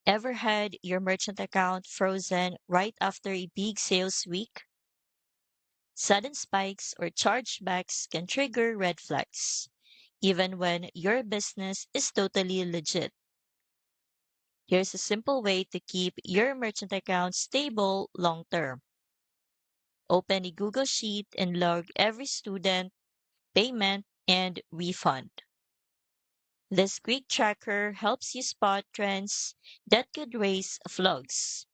Ever had your merchant account frozen right after a big sales week? Sudden spikes or chargebacks can trigger red flags, even when your business is totally legit. Here's a simple way to keep your merchant account stable long term. Open a Google Sheet and log every student, payment, and refund. This quick tracker helps you spot trends that could raise flags,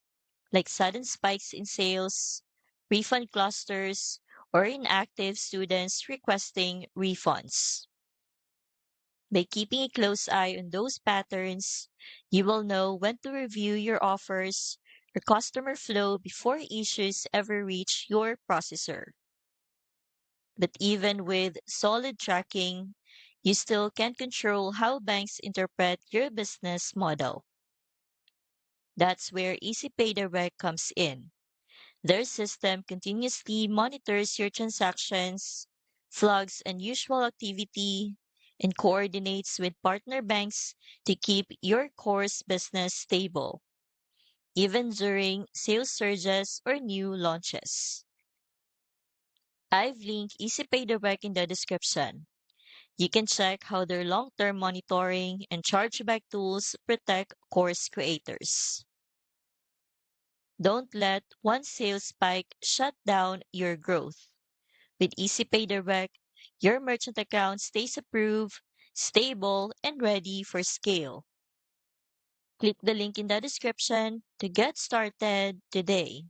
like sudden spikes in sales, refund clusters, or inactive students requesting refunds. By keeping a close eye on those patterns, you will know when to review your offers or customer flow before issues ever reach your processor. But even with solid tracking, you still can't control how banks interpret your business model. That's where Easy Pay Direct comes in. Their system continuously monitors your transactions, flags unusual activity, and coordinates with partner banks to keep your course business stable, even during sales surges or new launches. I've linked EasyPay Direct in the description. You can check how their long-term monitoring and chargeback tools protect course creators. Don't let one sales spike shut down your growth. With EasyPay Direct, your merchant account stays approved, stable, and ready for scale. Click the link in the description to get started today.